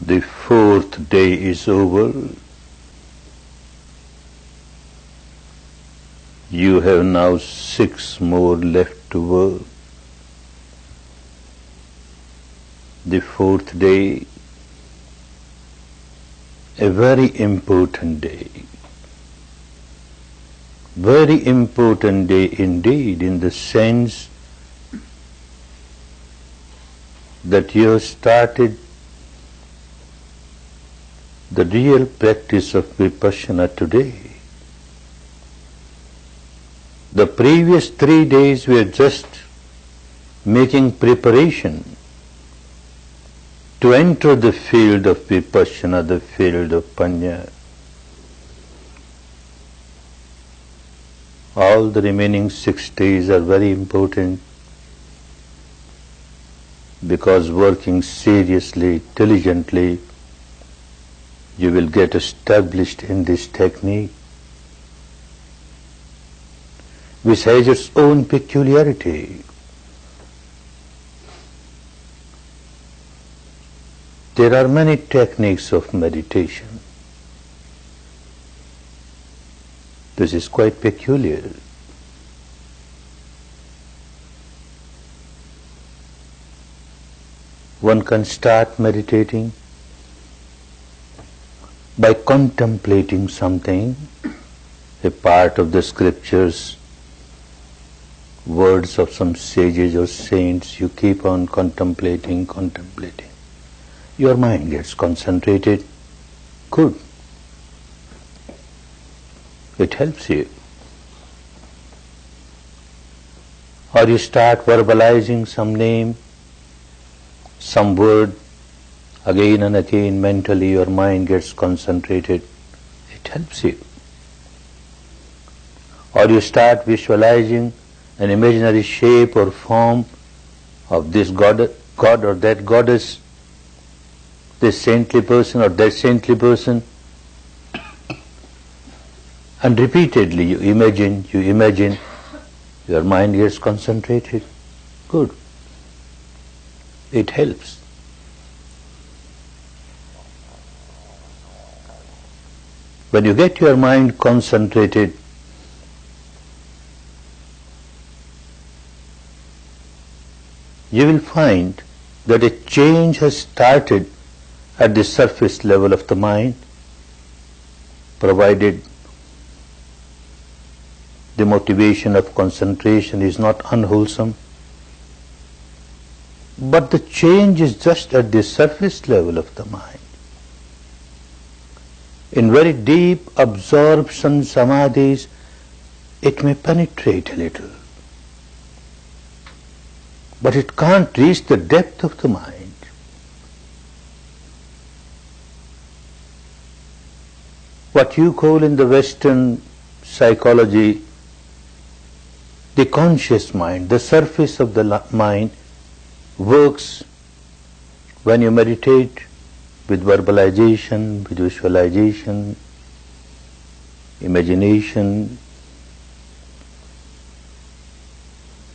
The fourth day is over. You have now 6 more left to work. The fourth day, a very important day. Very important day indeed, in the sense that you have started the real practice of Vipassana today. The previous 3 days were just making preparation to enter the field of Vipassana, the field of Panya. All the remaining 6 days are very important, because working seriously, diligently, you will get established in this technique, which has its own peculiarity. There are many techniques of meditation. This is quite peculiar. One can start meditating by contemplating something, a part of the scriptures, words of some sages or saints. You keep on contemplating. Your mind gets concentrated. Good. It helps you. Or you start verbalizing some name, some word, again and again mentally your mind gets concentrated. It helps you. Or you start visualizing an imaginary shape or form of this God or that goddess, this saintly person or that saintly person, and repeatedly you imagine, your mind gets concentrated. Good. It helps. When you get your mind concentrated, you will find that a change has started at the surface level of the mind, provided the motivation of concentration is not unwholesome. But the change is just at the surface level of the mind. In very deep absorption samadhis, it may penetrate a little, but it can't reach the depth of the mind. What you call in the Western psychology the conscious mind, the surface of the mind, works when you meditate with verbalization, with visualization, imagination.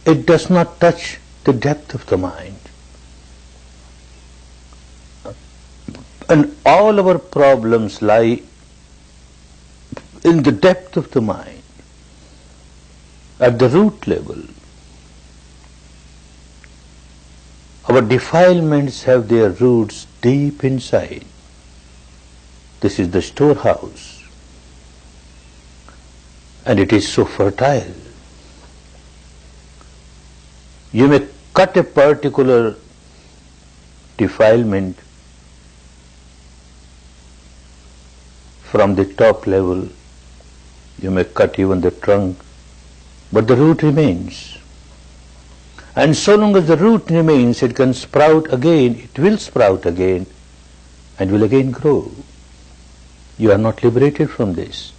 It does not touch the depth of the mind. And all our problems lie in the depth of the mind, at the root level. Our defilements have their roots deep inside. This is the storehouse, and it is so fertile. You may cut a particular defilement from the top level, you may cut even the trunk, but the root remains. And so long as the root remains, it can sprout again, it will sprout again, and will again grow. You are not liberated from this.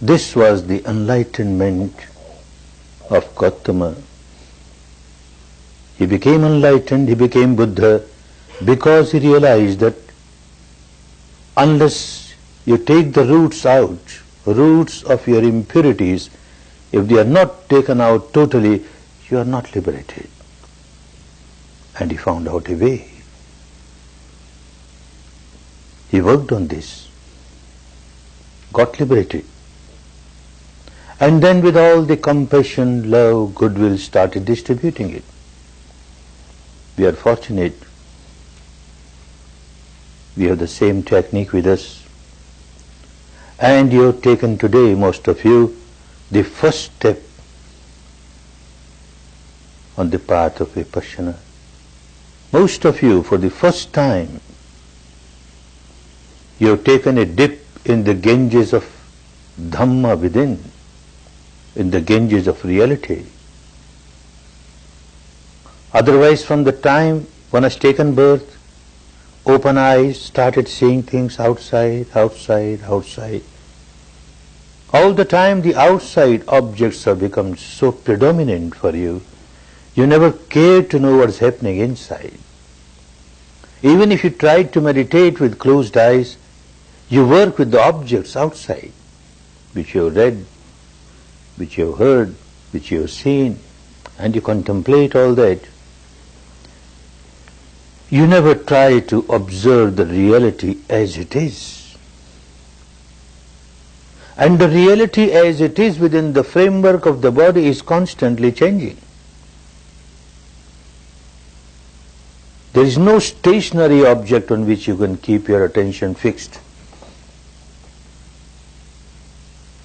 This was the enlightenment of Gautama. He became enlightened, he became Buddha, because he realized that unless you take the roots out, roots of your impurities, if they are not taken out totally, you are not liberated. And he found out a way. He worked on this, got liberated, and then with all the compassion, love, goodwill started distributing it. We are fortunate. We have the same technique with us. And you have taken today, most of you, the first step on the path of Vipassana. Most of you, for the first time, you have taken a dip in the Ganges of Dhamma within, in the Ganges of reality. Otherwise, from the time one has taken birth, open eyes, started seeing things outside, outside, outside. All the time the outside objects have become so predominant for you, you never cared to know what's happening inside. Even if you tried to meditate with closed eyes, you work with the objects outside, which you have read, which you have heard, which you have seen, and you contemplate all that. You never try to observe the reality as it is. And the reality as it is within the framework of the body is constantly changing. There is no stationary object on which you can keep your attention fixed.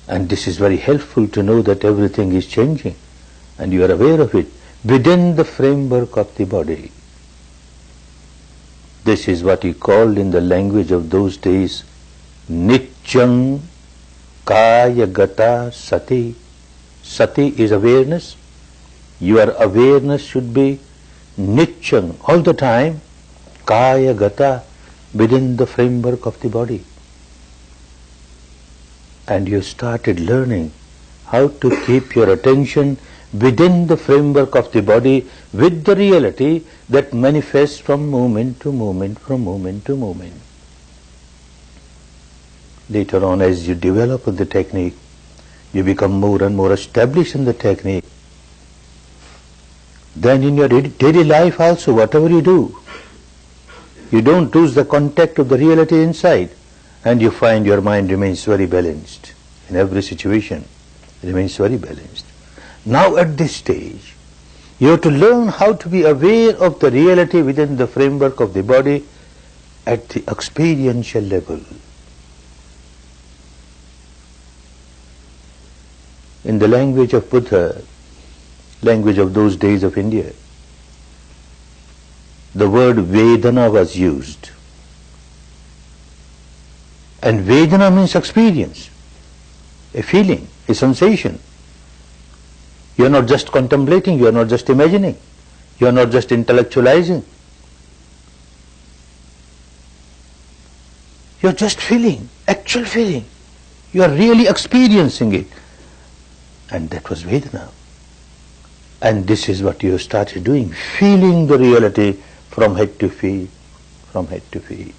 And this is very helpful to know that everything is changing and you are aware of it within the framework of the body. This is what he called in the language of those days, Nityam Kaya Gata Sati. Sati is awareness. Your awareness should be Nityam, all the time, Kaya Gata, within the framework of the body. And you started learning how to keep your attention within the framework of the body with the reality that manifests from moment to moment, from moment to moment. Later on, as you develop the technique, you become more and more established in the technique. Then in your daily life also, whatever you do, you don't lose the contact of the reality inside, and you find your mind remains very balanced. In every situation, it remains very balanced. Now at this stage, you have to learn how to be aware of the reality within the framework of the body at the experiential level. In the language of Buddha, language of those days of India, the word Vedana was used. And Vedana means experience, a feeling, a sensation. You are not just contemplating, you are not just imagining, you are not just intellectualizing. You are just feeling, actual feeling. You are really experiencing it. And that was Vedana. And this is what you started doing, feeling the reality from head to feet, from head to feet.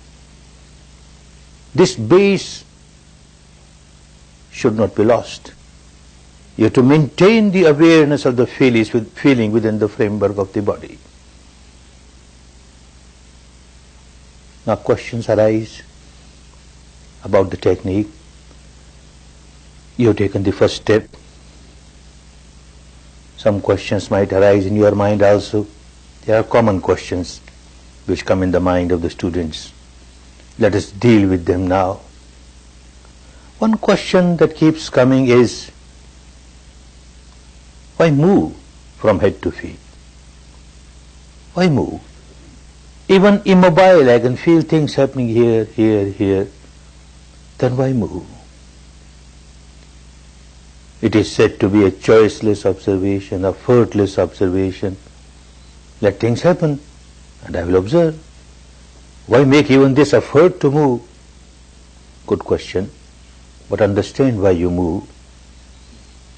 This base should not be lost. You have to maintain the awareness of the feeling within the framework of the body. Now questions arise about the technique. You have taken the first step. Some questions might arise in your mind also. There are common questions which come in the mind of the students. Let us deal with them now. One question that keeps coming is, why move from head to feet? Why move? Even immobile, I can feel things happening here, here, here. Then why move? It is said to be a choiceless observation, a effortless observation. Let things happen and I will observe. Why make even this effort to move? Good question. But understand why you move.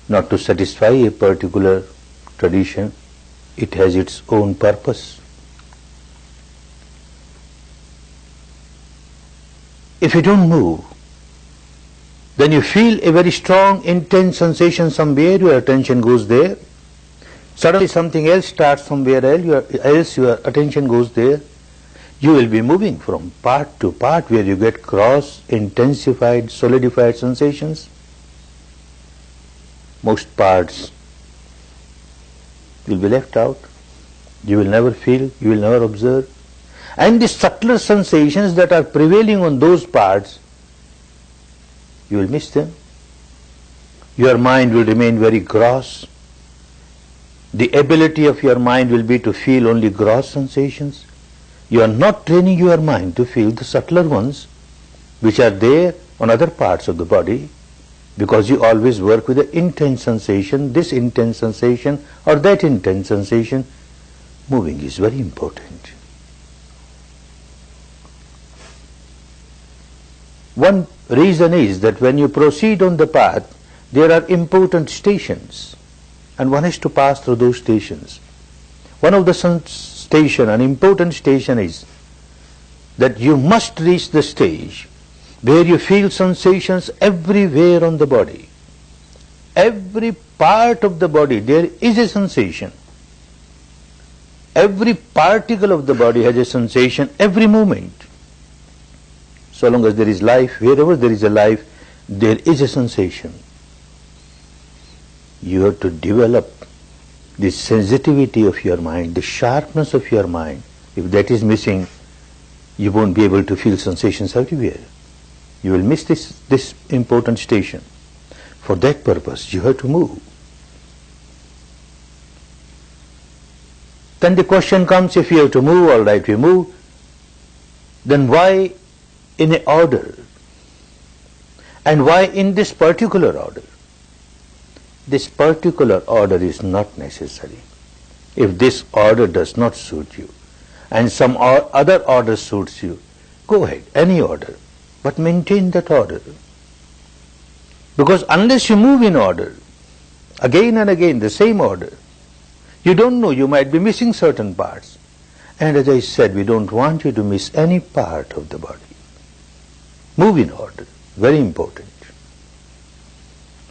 Not to satisfy a particular tradition. It has its own purpose. If you don't move, then you feel a very strong, intense sensation somewhere, your attention goes there. Suddenly something else starts somewhere else, your attention goes there. You will be moving from part to part where you get cross, intensified, solidified sensations. Most parts will be left out. You will never feel, you will never observe. And the subtler sensations that are prevailing on those parts, you will miss them. Your mind will remain very gross. The ability of your mind will be to feel only gross sensations. You are not training your mind to feel the subtler ones which are there on other parts of the body, because you always work with the intense sensation, this intense sensation or that intense sensation. Moving is very important. One reason is that when you proceed on the path, there are important stations, and one has to pass through those stations. One of the an important station is that you must reach the stage where you feel sensations everywhere on the body. Every part of the body there is a sensation. Every particle of the body has a sensation every moment. So long as there is life, wherever there is a life, there is a sensation. You have to develop the sensitivity of your mind, the sharpness of your mind. If that is missing, you won't be able to feel sensations everywhere. You will miss this important station. For that purpose, you have to move. Then the question comes, if you have to move, all right, we move, then why in an order? And why in this particular order? This particular order is not necessary. If this order does not suit you and some other order suits you, go ahead, any order, but maintain that order. Because unless you move in order, again and again the same order, you don't know, you might be missing certain parts. And as I said, we don't want you to miss any part of the body. Move in order, very important.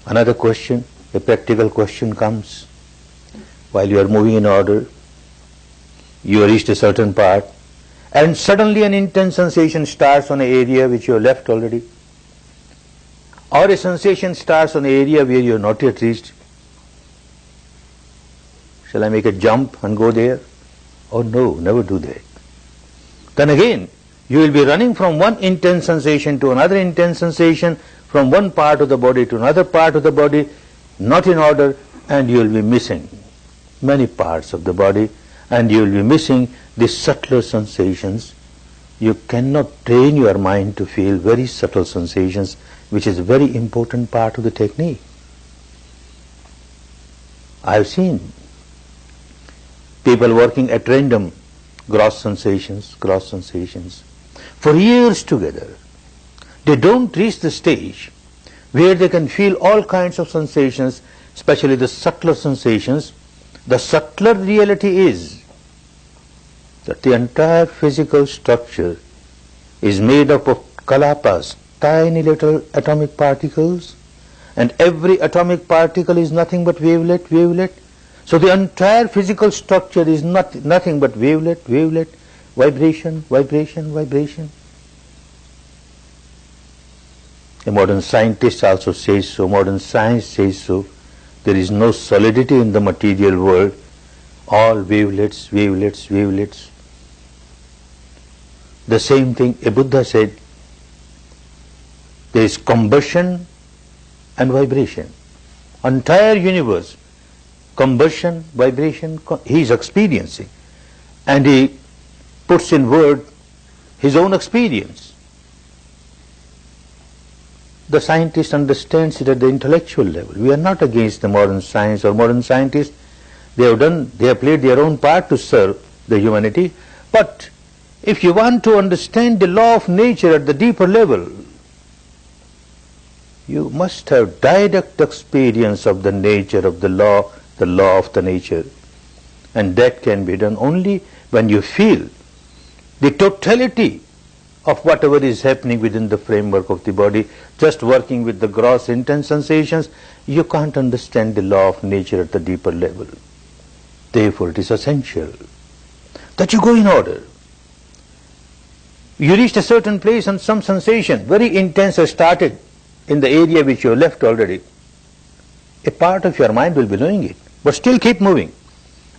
Another question, a practical question comes. While you are moving in order, you have reached a certain part, and suddenly an intense sensation starts on an area which you have left already. Or a sensation starts on an area where you have not yet reached. Shall I make a jump and go there? Oh no, never do that. Then again, you will be running from one intense sensation to another intense sensation, from one part of the body to another part of the body, not in order, and you will be missing many parts of the body, and you will be missing the subtler sensations. You cannot train your mind to feel very subtle sensations, which is a very important part of the technique. I have seen people working at random, gross sensations, for years together. They don't reach the stage where they can feel all kinds of sensations, especially the subtler sensations. The subtler reality is that the entire physical structure is made up of kalapas, tiny little atomic particles, and every atomic particle is nothing but wavelet. So the entire physical structure is nothing but wavelet, vibration. A modern scientist also says so, modern science says so. There is no solidity in the material world, all wavelets. The same thing a Buddha said, there is combustion and vibration. Entire universe, combustion, vibration, he is experiencing. And he puts in word his own experience. The scientist understands it at the intellectual level. We are not against the modern science or modern scientists. They have played their own part to serve the humanity. But if you want to understand the law of nature at the deeper level, you must have direct experience of the nature of the law of the nature. And that can be done only when you feel the totality of whatever is happening within the framework of the body. Just working with the gross intense sensations, you can't understand the law of nature at the deeper level. Therefore it is essential that you go in order. You reached a certain place and some sensation, very intense, has started in the area which you have left already. A part of your mind will be knowing it, but still keep moving.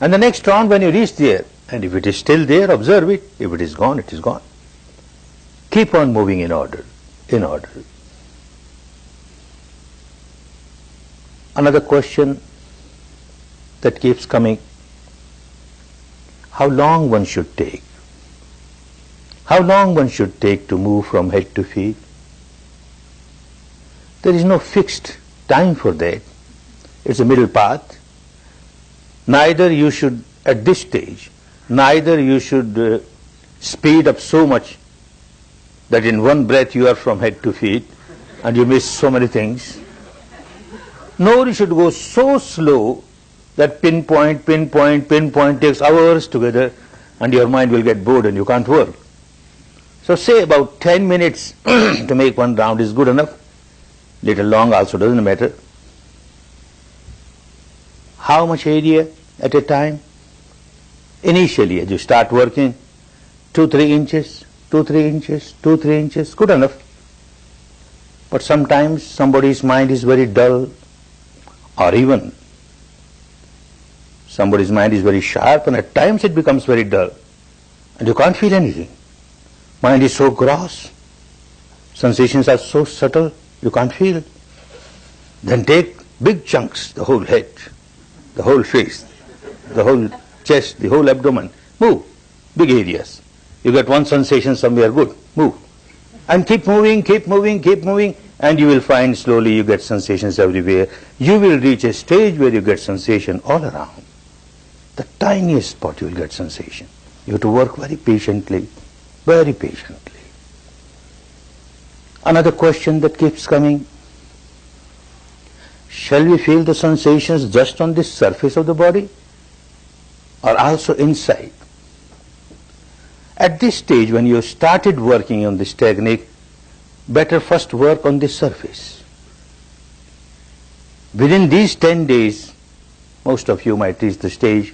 And the next round when you reach there, and if it is still there, observe it. If it is gone, it is gone. Keep on moving in order, in order. Another question that keeps coming, how long one should take? How long one should take to move from head to feet? There is no fixed time for that. It's a middle path. Neither you should, at this stage, neither you should speed up so much that in one breath you are from head to feet and you miss so many things. Nor you should go so slow that pinpoint takes hours together and your mind will get bored and you can't work. So say about 10 minutes to make one round is good enough. Little long also doesn't matter. How much area at a time? Initially, as you start working, 2-3 inches, 2-3 inches, 2-3 inches, good enough. But sometimes somebody's mind is very dull, or even somebody's mind is very sharp, and at times it becomes very dull, and you can't feel anything. Mind is so gross, sensations are so subtle, you can't feel. Then take big chunks, the whole head, the whole face, the whole chest, the whole abdomen. Move, big areas. You get one sensation somewhere, good, move. And keep moving, and you will find slowly you get sensations everywhere. You will reach a stage where you get sensation all around. The tiniest spot you will get sensation. You have to work very patiently, very patiently. Another question that keeps coming, shall we feel the sensations just on the surface of the body or also inside? At this stage, when you started working on this technique, better first work on the surface. Within these 10 days, most of you might reach the stage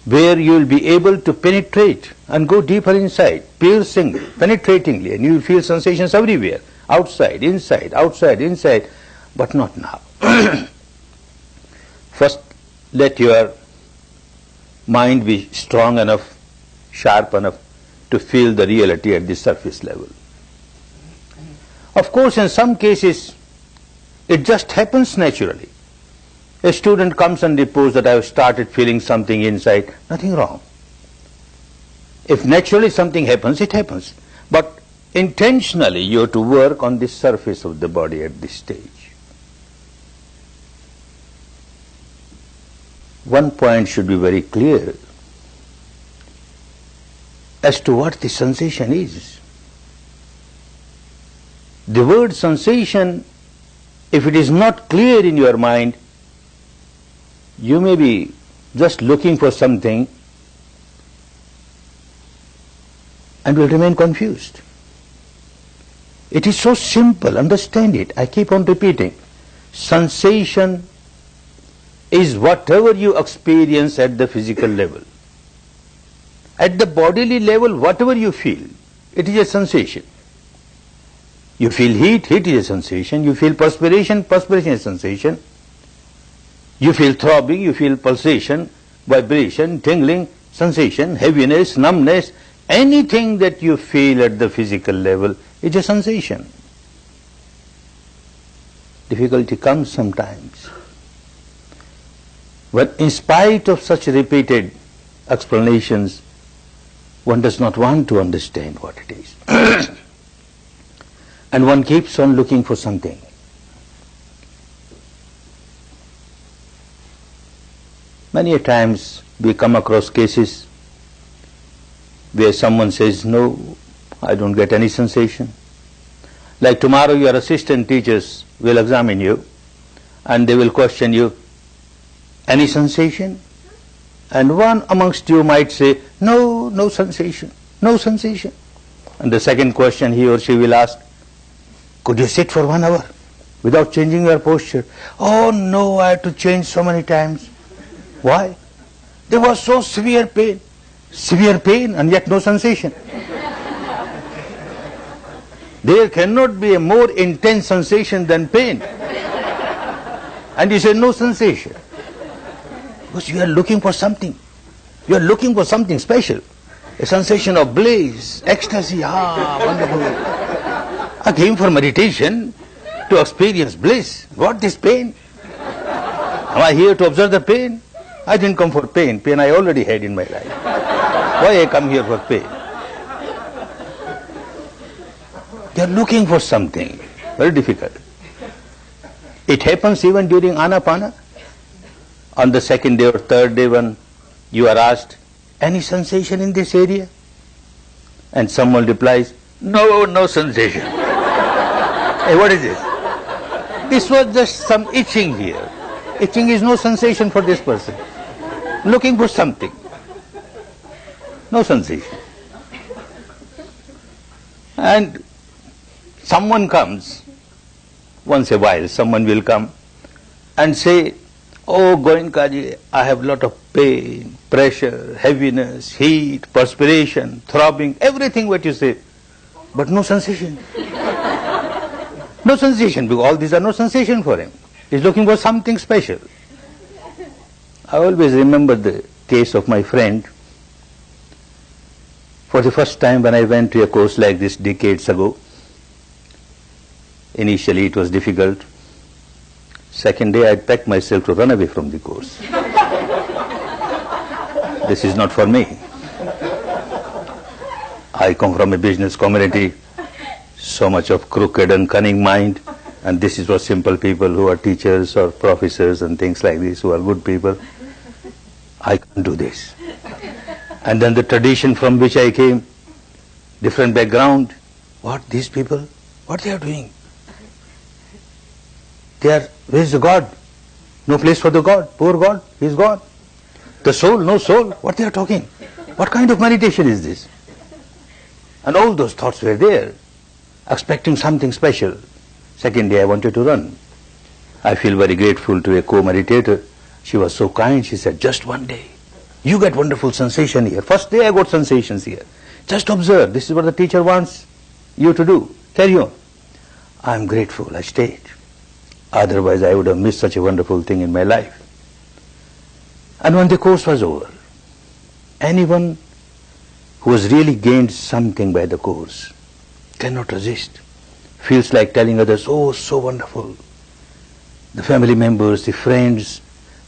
where you will be able to penetrate and go deeper inside, piercing, penetratingly, and you will feel sensations everywhere, outside, inside, but not now. First, let your mind be strong enough, sharp enough to feel the reality at the surface level. Of course, in some cases, it just happens naturally. A student comes and reports that I have started feeling something inside, nothing wrong. If naturally something happens, it happens. But intentionally you have to work on the surface of the body at this stage. One point should be very clear as to what the sensation is. The word sensation, if it is not clear in your mind, you may be just looking for something and will remain confused. It is so simple, understand it. I keep on repeating. Sensation is whatever you experience at the physical level. At the bodily level, whatever you feel, it is a sensation. You feel heat, heat is a sensation. You feel perspiration, perspiration is a sensation. You feel throbbing, you feel pulsation, vibration, tingling, sensation, heaviness, numbness. Anything that you feel at the physical level is a sensation. Difficulty comes sometimes when, in spite of such repeated explanations, one does not want to understand what it is. And one keeps on looking for something. Many a times we come across cases where someone says, no, I don't get any sensation. Like tomorrow your assistant teachers will examine you and they will question you, any sensation? And one amongst you might say, no, no sensation, no sensation. And the second question he or she will ask, could you sit for 1 hour without changing your posture? Oh no, I had to change so many times. Why? There was so severe pain. severe pain and yet no sensation. There cannot be a more intense sensation than pain. And you say no sensation. Because you are looking for something. You are looking for something special. A sensation of bliss, ecstasy, wonderful. I came for meditation to experience bliss. What this pain? Am I here to observe the pain? I didn't come for pain. Pain I already had in my life. Why I come here for pain? They are looking for something. Very difficult. It happens even during Anapana. On the second day or third day when you are asked, any sensation in this area? And someone replies, no sensation. Hey, what is this? This was just some itching here. Itching is no sensation for this person. Looking for something. No sensation. And someone comes, once a while, someone will come and say, oh, Goenka ji, I have a lot of pain, pressure, heaviness, heat, perspiration, throbbing, everything what you say, but no sensation. No sensation, because all these are no sensation for him. He's looking for something special. I always remember the case of my friend. For the first time when I went to a course like this decades ago, initially it was difficult. Second day I packed myself to run away from the course. This is not for me. I come from a business community, so much of crooked and cunning mind, and this is for simple people who are teachers or professors and things like this, who are good people. I can't do this. And then the tradition from which I came, different background. What, these people? What they are doing? Where is the God? No place for the God. Poor God, he is gone. The soul, no soul. What they are talking? What kind of meditation is this? And all those thoughts were there, expecting something special. Second day I wanted to run. I feel very grateful to a co-meditator. She was so kind. She said, just one day. You get wonderful sensation here. First day I got sensations here. Just observe. This is what the teacher wants you to do. Carry on. I am grateful. I stayed. Otherwise I would have missed such a wonderful thing in my life. And when the course was over, anyone who has really gained something by the course cannot resist. Feels like telling others, oh, so wonderful. The family members, the friends,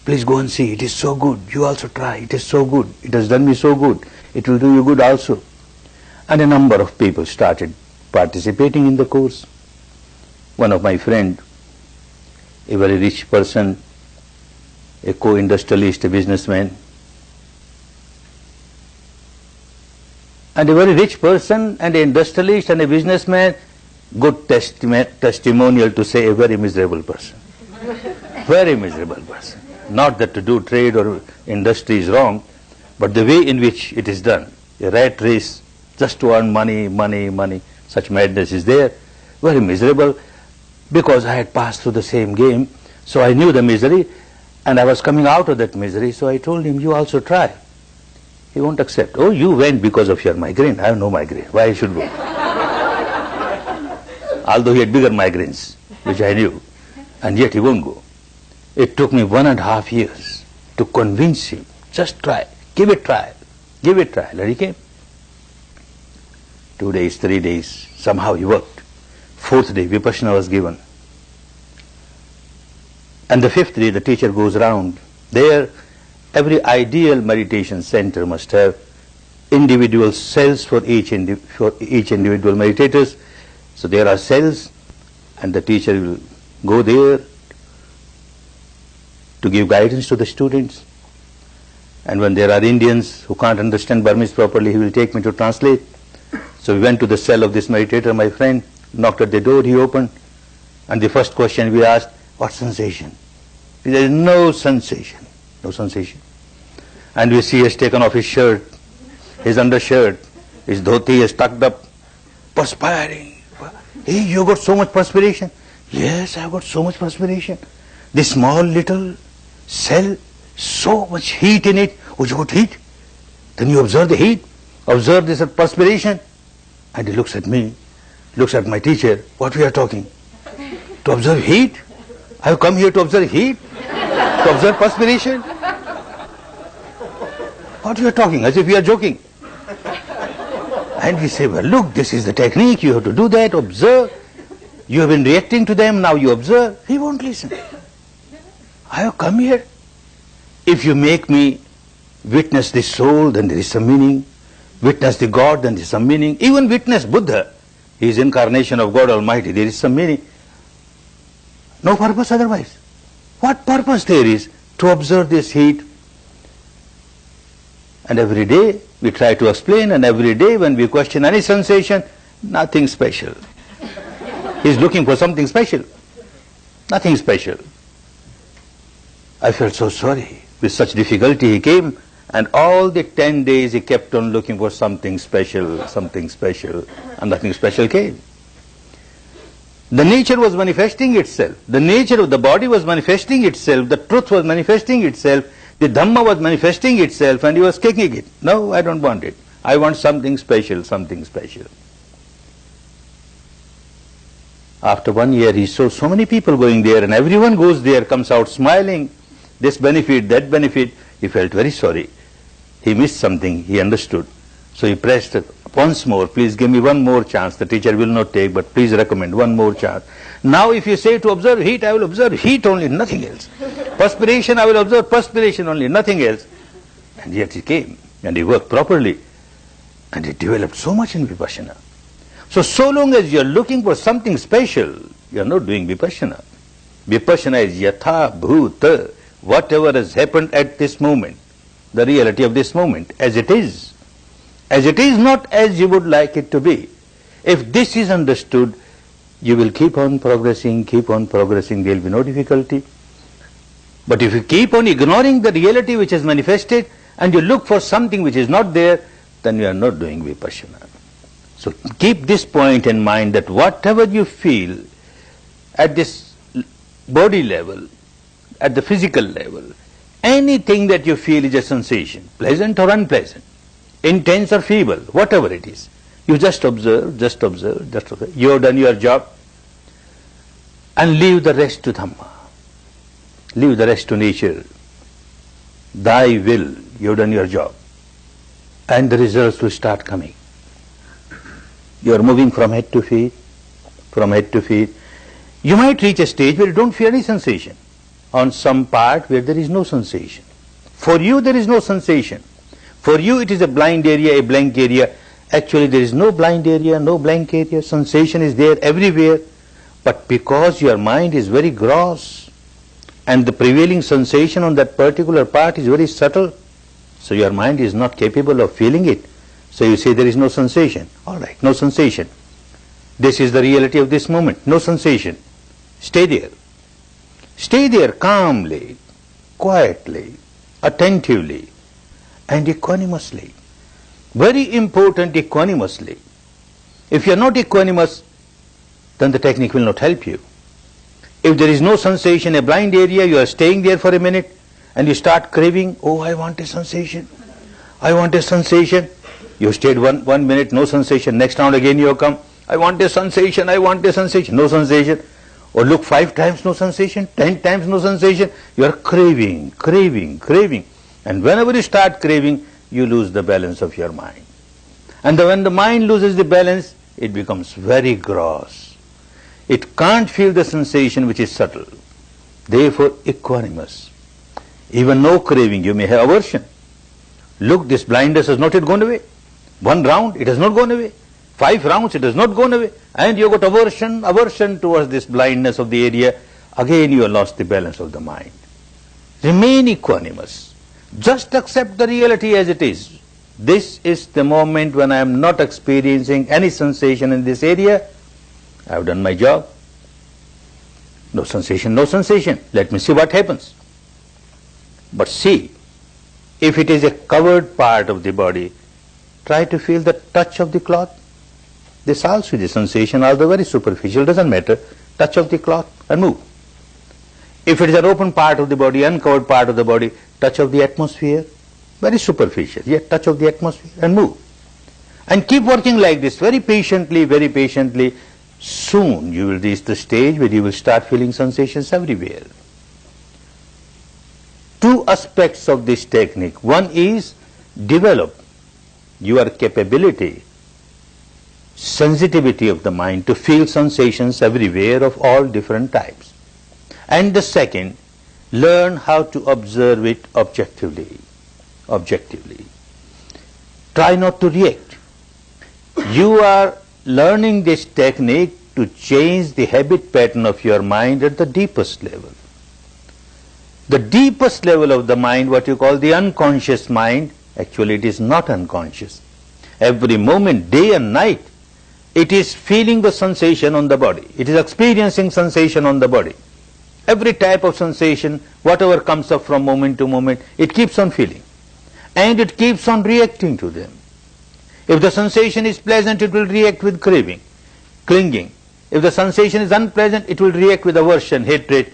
please go and see. It is so good. You also try. It is so good. It has done me so good. It will do you good also. And a number of people started participating in the course. One of my friend, a very rich person, a co-industrialist, a businessman, and a very rich person and an industrialist and a businessman, good testimonial to say a very miserable person. Very miserable person. Not that to do trade or industry is wrong, but the way in which it is done, a rat race just to earn money, such madness is there. Very miserable, because I had passed through the same game, so I knew the misery, and I was coming out of that misery, so I told him, you also try. He won't accept. Oh, you went because of your migraine. I have no migraine. Why I should go? Although he had bigger migraines, which I knew, and yet he won't go. It took me 1.5 years to convince him, just try, give it trial, and he came. 2 days, 3 days, somehow he worked. 4th day, Vipassana was given. And the 5th day, the teacher goes around. There, every ideal meditation center must have individual cells for each individual meditators. So there are cells, and the teacher will go there to give guidance to the students. And when there are Indians who can't understand Burmese properly, he will take me to translate. So we went to the cell of this meditator, my friend, knocked at the door, he opened, and the first question we asked, what sensation? He said, no sensation, no sensation. And we see he has taken off his shirt, his undershirt, his dhoti is tucked up, perspiring. Hey, you got so much perspiration? Yes, I got so much perspiration. This small little cell, so much heat in it. Oh, you got heat? Then you observe the heat, observe this perspiration. And he looks at me, looks at my teacher. What we are talking? To observe heat? I have come here to observe heat? To observe perspiration? What we are talking? As if we are joking. And we say, well, look, this is the technique. You have to do that, observe. You have been reacting to them, now you observe. He won't listen. I have come here. If you make me witness the soul, then there is some meaning. Witness the God, then there is some meaning. Even witness Buddha, he is incarnation of God Almighty, there is some meaning. No purpose otherwise. What purpose there is? To observe this heat. And every day we try to explain, and every day when we question any sensation, nothing special. He is looking for something special. Nothing special. I felt so sorry. With such difficulty he came, and all the 10 days he kept on looking for something special, and nothing special came. The nature was manifesting itself. The nature of the body was manifesting itself. The truth was manifesting itself. The Dhamma was manifesting itself, and he was kicking it. No, I don't want it. I want something special, something special. After 1 year, he saw so many people going there, and everyone goes there, comes out smiling, this benefit, that benefit. He felt very sorry. He missed something, he understood. So he pressed once more, please give me one more chance. The teacher will not take, but please recommend one more chance. Now if you say to observe heat, I will observe heat only, nothing else. Perspiration, I will observe perspiration only, nothing else. And yet he came, and he worked properly, and he developed so much in Vipassana. So long as you are looking for something special, you are not doing Vipassana. Vipassana is yatha bhuta, whatever has happened at this moment, the reality of this moment, as it is. As it is, not as you would like it to be. If this is understood, you will keep on progressing, there will be no difficulty. But if you keep on ignoring the reality which is manifested, and you look for something which is not there, then you are not doing Vipassana. So keep this point in mind, that whatever you feel at this body level, at the physical level, anything that you feel is a sensation, pleasant or unpleasant, intense or feeble, whatever it is. You just observe. You have done your job, and leave the rest to Dhamma. Leave the rest to nature. Thy will, you have done your job. And the results will start coming. You are moving from head to feet. You might reach a stage where you don't feel any sensation. On some part where there is no sensation. For you there is no sensation. For you it is a blind area, a blank area. Actually there is no blind area, no blank area. Sensation is there everywhere. But because your mind is very gross, and the prevailing sensation on that particular part is very subtle, so your mind is not capable of feeling it. So you say there is no sensation. All right, no sensation. This is the reality of this moment. No sensation. Stay there. Stay there calmly, quietly, attentively, and equanimously. Very important, equanimously. If you are not equanimous, then the technique will not help you. If there is no sensation, a blind area, you are staying there for a minute, and you start craving, oh, I want a sensation. You stayed one minute, no sensation. Next round again you have come, I want a sensation, no sensation. Or look 5 times, no sensation, 10 times, no sensation. You are craving. And whenever you start craving, you lose the balance of your mind. And when the mind loses the balance, it becomes very gross. It can't feel the sensation which is subtle. Therefore, equanimous. Even no craving, you may have aversion. Look, this blindness has not yet gone away. 1 round, it has not gone away. 5 rounds, it has not gone away. And you got aversion towards this blindness of the area. Again you have lost the balance of the mind. Remain equanimous. Just accept the reality as it is. This is the moment when I am not experiencing any sensation in this area. I have done my job. No sensation. Let me see what happens. But see, if it is a covered part of the body, try to feel the touch of the cloth. This also is a sensation, although very superficial, doesn't matter. Touch of the cloth and move. If it is an open part of the body, uncovered part of the body, touch of the atmosphere, very superficial, yet touch of the atmosphere, and move. And keep working like this, very patiently, very patiently. Soon you will reach the stage where you will start feeling sensations everywhere. Two aspects of this technique. One is develop your capability, sensitivity of the mind to feel sensations everywhere of all different types. And the second, learn how to observe it objectively. Try not to react. You are learning this technique to change the habit pattern of your mind at the deepest level. The deepest level of the mind, what you call the unconscious mind, actually it is not unconscious. Every moment, day and night, it is feeling the sensation on the body. It is experiencing sensation on the body. Every type of sensation, whatever comes up from moment to moment, it keeps on feeling. And it keeps on reacting to them. If the sensation is pleasant, it will react with craving, clinging. If the sensation is unpleasant, it will react with aversion, hatred.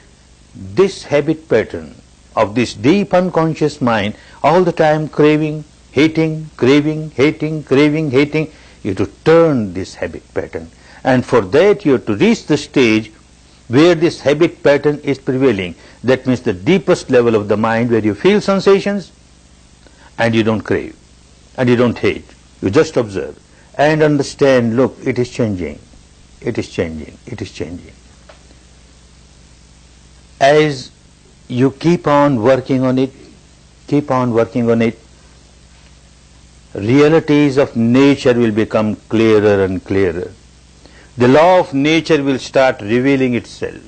This habit pattern of this deep unconscious mind, all the time craving, hating, craving, hating, craving, hating, you have to turn this habit pattern. And for that you have to reach the stage where this habit pattern is prevailing. That means the deepest level of the mind where you feel sensations and you don't crave and you don't hate. You just observe and understand, look, it is changing, it is changing, it is changing. As you keep on working on it, realities of nature will become clearer and clearer. The law of nature will start revealing itself.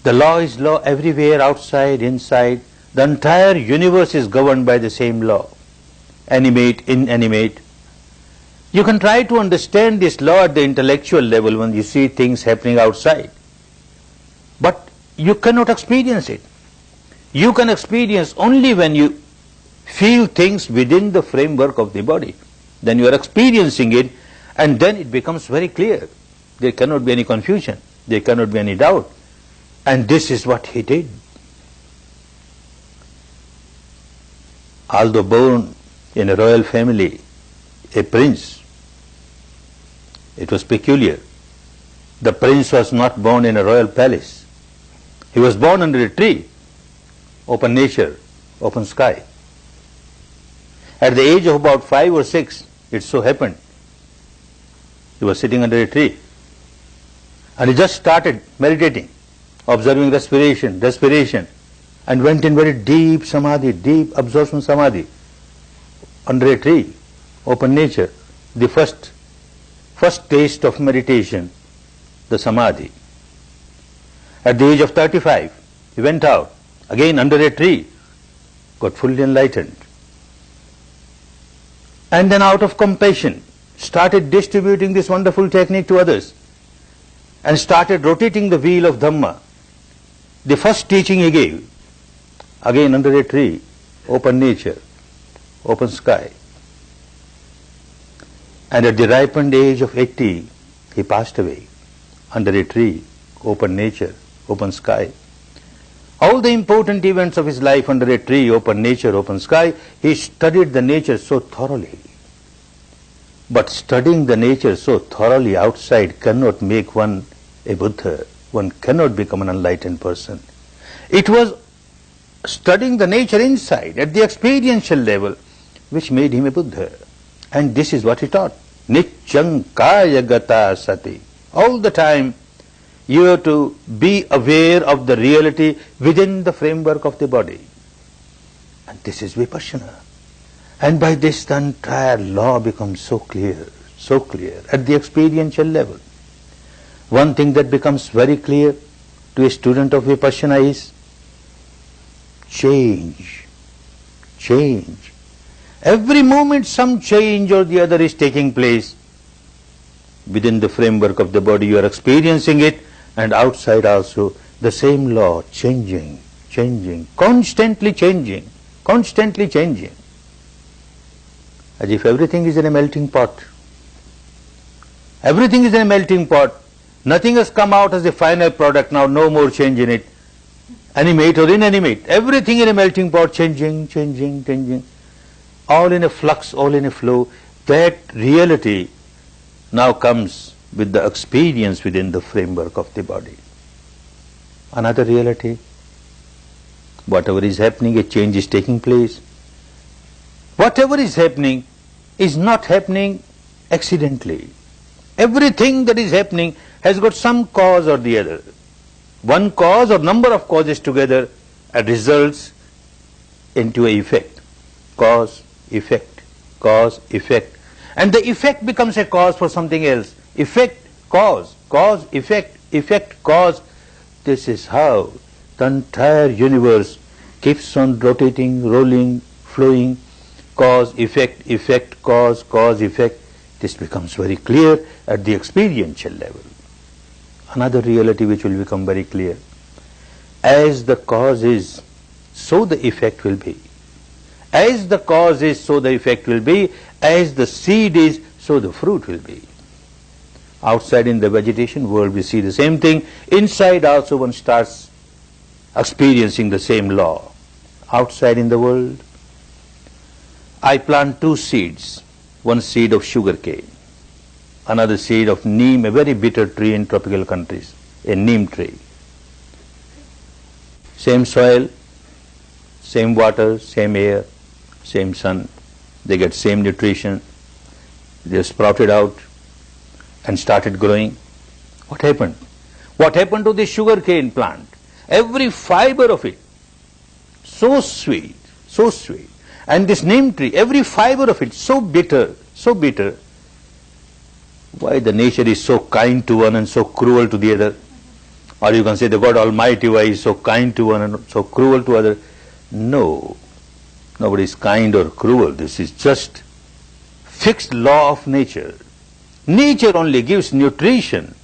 The law is law everywhere, outside, inside. The entire universe is governed by the same law. Animate, inanimate. You can try to understand this law at the intellectual level when you see things happening outside. But you cannot experience it. You can experience only when you feel things within the framework of the body. Then you are experiencing it, and then it becomes very clear. There cannot be any confusion. There cannot be any doubt. And this is what he did. Although born in a royal family, a prince, it was peculiar. The prince was not born in a royal palace. He was born under a tree, open nature, open sky. At the age of about 5 or 6, it so happened, he was sitting under a tree and he just started meditating, observing respiration, and went in very deep samadhi, deep absorption samadhi, under a tree, open nature, the first taste of meditation, the samadhi. At the age of 35, he went out, again under a tree, got fully enlightened. And then out of compassion, started distributing this wonderful technique to others and started rotating the wheel of Dhamma. The first teaching he gave, again under a tree, open nature, open sky. And at the ripened age of 80, he passed away under a tree, open nature, open sky. All the important events of his life under a tree, open nature, open sky, he studied the nature so thoroughly. But studying the nature so thoroughly outside cannot make one a Buddha. One cannot become an enlightened person. It was studying the nature inside, at the experiential level, which made him a Buddha. And this is what he taught. Nityam kaya gata sati. All the time you have to be aware of the reality within the framework of the body. And this is Vipassana. And by this the entire law becomes so clear at the experiential level. One thing that becomes very clear to a student of Vipassana is change. Every moment some change or the other is taking place. Within the framework of the body you are experiencing it, and outside also the same law, changing, constantly changing. As if everything is in a melting pot. Everything is in a melting pot. Nothing has come out as a final product, now no more change in it. animate or inanimate, everything in a melting pot, changing, all in a flux, all in a flow. That reality now comes with the experience within the framework of the body. Another reality, whatever is happening, a change is taking place. Whatever is happening is not happening accidentally. Everything that is happening has got some cause or the other. One cause or number of causes together results into an effect. Cause, effect, cause, effect. And the effect becomes a cause for something else. Effect, cause, effect, cause. This is how the entire universe keeps on rotating, rolling, flowing. Cause, effect, cause, effect. This becomes very clear at the experiential level. Another reality which will become very clear. As the cause is, so the effect will be. As the cause is, so the effect will be. As the seed is, so the fruit will be. Outside in the vegetation world we see the same thing. Inside also one starts experiencing the same law. Outside in the world, I plant two seeds. One seed of sugar cane, another seed of neem, a very bitter tree in tropical countries, a neem tree. Same soil, same water, same air, same sun. They get same nutrition. They sprouted out and started growing. What happened? What happened to the sugar cane plant? Every fiber of it, so sweet, so sweet. And this neem tree, every fiber of it, so bitter, so bitter. Why the nature is so kind to one and so cruel to the other? Or you can say the God Almighty, why is so kind to one and so cruel to other? No, nobody is kind or cruel. This is just fixed law of nature. Nature only gives nutrition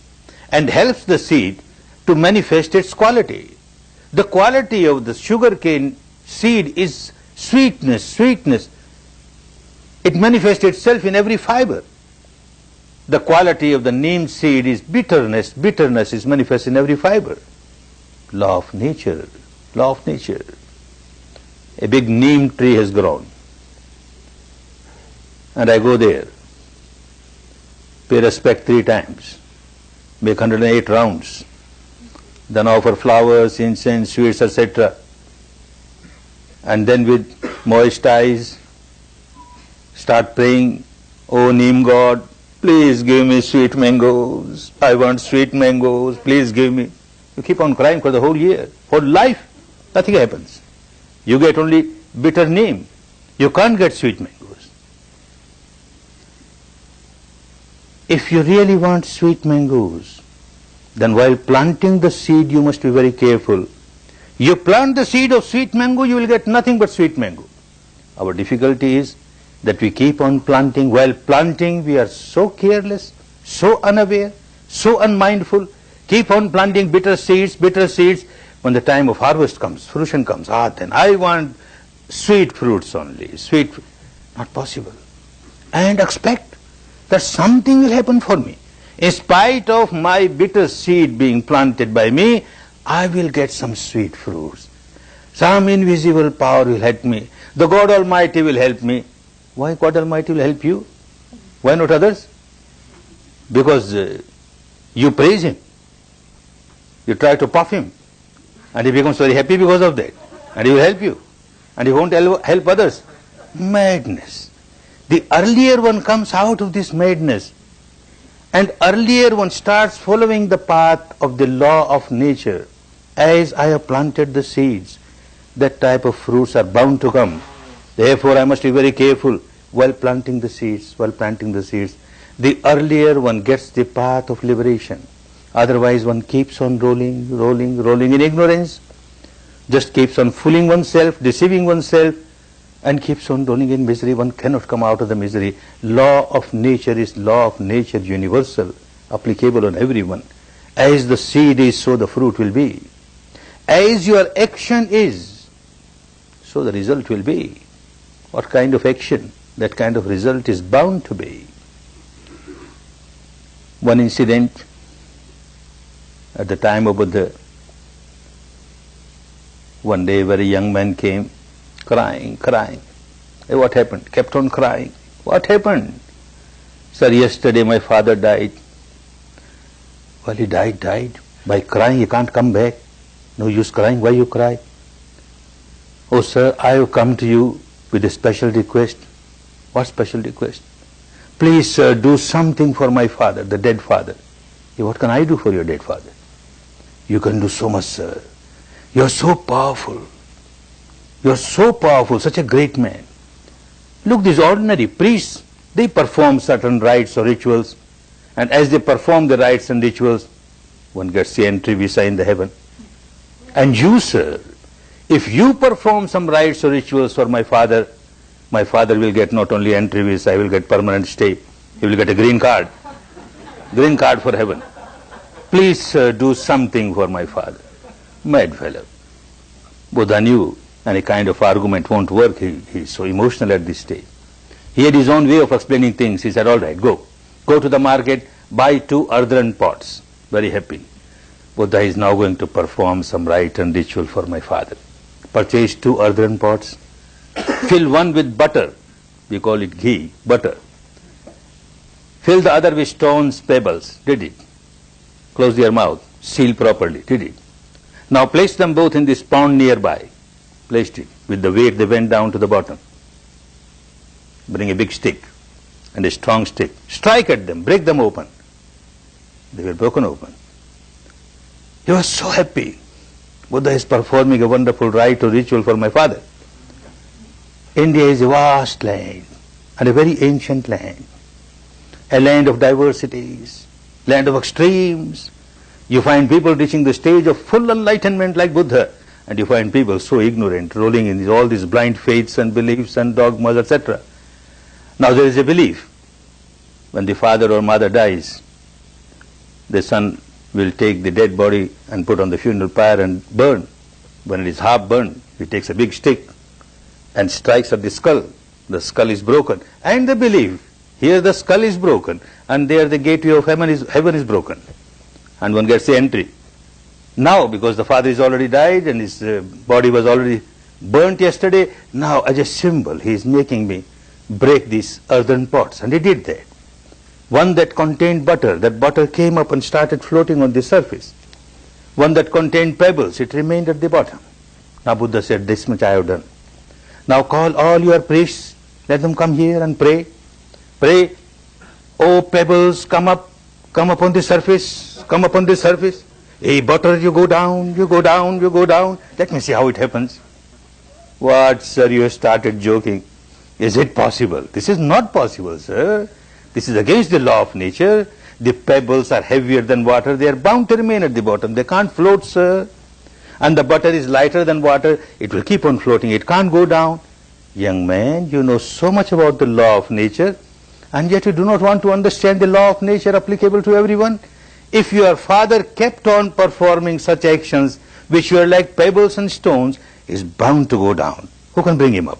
and helps the seed to manifest its quality. The quality of the sugarcane seed is sweetness. It manifests itself in every fiber. The quality of the neem seed is bitterness. Bitterness is manifest in every fiber. Law of nature. Law of nature. A big neem tree has grown. And I go there, pay respect 3 times, make 108 rounds, then offer flowers, incense, sweets, etc. And then with moist eyes start praying, "Oh neem god, please give me sweet mangoes. I want sweet mangoes, please give me." You keep on crying for the whole year, whole life, nothing happens. You get only bitter neem. You can't get sweet mangoes. If you really want sweet mangoes, then while planting the seed you must be very careful. You plant the seed of sweet mango, you will get nothing but sweet mango. Our difficulty is that we keep on planting. While planting we are so careless, so unaware, so unmindful, keep on planting bitter seeds. When the time of harvest comes, fruition comes, then I want sweet fruits only, sweet. Not possible. And expect that something will happen for me. In spite of my bitter seed being planted by me, I will get some sweet fruits. Some invisible power will help me. The God Almighty will help me. Why God Almighty will help you? Why not others? Because you praise Him. You try to puff Him. And He becomes very happy because of that. And He will help you. And He won't help others. Madness. The earlier one comes out of this madness, and earlier one starts following the path of the law of nature. As I have planted the seeds, that type of fruits are bound to come. Therefore I must be very careful while planting the seeds, The earlier one gets the path of liberation. Otherwise one keeps on rolling in ignorance, just keeps on fooling oneself, deceiving oneself, and keeps on rolling in misery. One cannot come out of the misery. Law of nature is law of nature, universal, applicable on everyone. As the seed is, so the fruit will be. As your action is, so the result will be. What kind of action, that kind of result is bound to be. One incident at the time of Buddha, One day, a very young man came, crying. Hey, what happened? Kept on crying. What happened? Sir, yesterday my father died. Well, he died. By crying, he can't come back. No use crying. Why you cry? Oh, sir, I have come to you with a special request. What special request? Please, sir, do something for my father, the dead father. Hey, what can I do for your dead father? You can do so much, sir. You are so powerful. You are so powerful, such a great man. Look, these ordinary priests, they perform certain rites or rituals, and as they perform the rites and rituals, one gets the entry visa in the heaven. And you, sir, if you perform some rites or rituals for my father will get not only entry visa, he will get permanent stay. He will get a green card for heaven. Please, sir, do something for my father. Mad fellow. Buddha knew any kind of argument won't work. He's so emotional at this stage. He had his own way of explaining things. He said, all right, go to the market, buy 2 earthen pots. Very happy. Buddha is now going to perform some rite and ritual for my father. Purchase 2 earthen pots. Fill one with butter. We call it ghee, butter. Fill the other with stones, pebbles. Did it. Close their mouth. Seal properly. Did it. Now place them both in this pond nearby. Placed it. With the weight they went down to the bottom. Bring a big stick and a strong stick. Strike at them. Break them open. They were broken open. He was so happy. Buddha is performing a wonderful rite or ritual for my father. India is a vast land and a very ancient land. A land of diversities, land of extremes. You find people reaching the stage of full enlightenment like Buddha, and you find people so ignorant, rolling in all these blind faiths and beliefs and dogmas, etc. Now there is a belief, when the father or mother dies, the son will take the dead body and put on the funeral pyre and burn. When it is half burned, he takes a big stick and strikes at the skull. The skull is broken. And they believe, here the skull is broken, and there the gateway of heaven is broken. And one gets the entry. Now, because the father is already died and his body was already burnt yesterday, now as a symbol he is making me break these earthen pots. And he did that. One that contained butter, that butter came up and started floating on the surface. One that contained pebbles, it remained at the bottom. Now Buddha said, this much I have done. Now call all your priests, let them come here and pray. Pray, oh pebbles, come up on the surface, come up on the surface. Hey butter, you go down. Let me see how it happens. What, sir, you have started joking. Is it possible? This is not possible, sir. This is against the law of nature. The pebbles are heavier than water. They are bound to remain at the bottom. They can't float, sir. And the butter is lighter than water. It will keep on floating. It can't go down. Young man, you know so much about the law of nature, and yet you do not want to understand the law of nature applicable to everyone. If your father kept on performing such actions which were like pebbles and stones, he is bound to go down. Who can bring him up?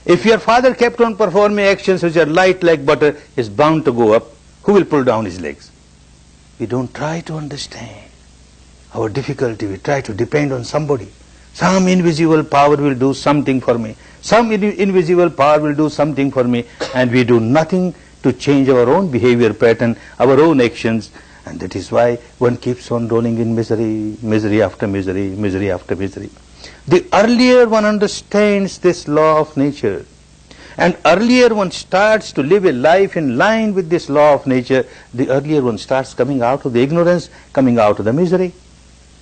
If your father kept on performing actions which are light like butter, he is bound to go up. Who will pull down his legs? We don't try to understand our difficulty. We try to depend on somebody. Some invisible power will do something for me. Some invisible power will do something for me, and we do nothing to change our own behavior pattern, our own actions, and that is why one keeps on rolling in misery, misery after misery, misery after misery. The earlier one understands this law of nature, and earlier one starts to live a life in line with this law of nature, the earlier one starts coming out of the ignorance, coming out of the misery,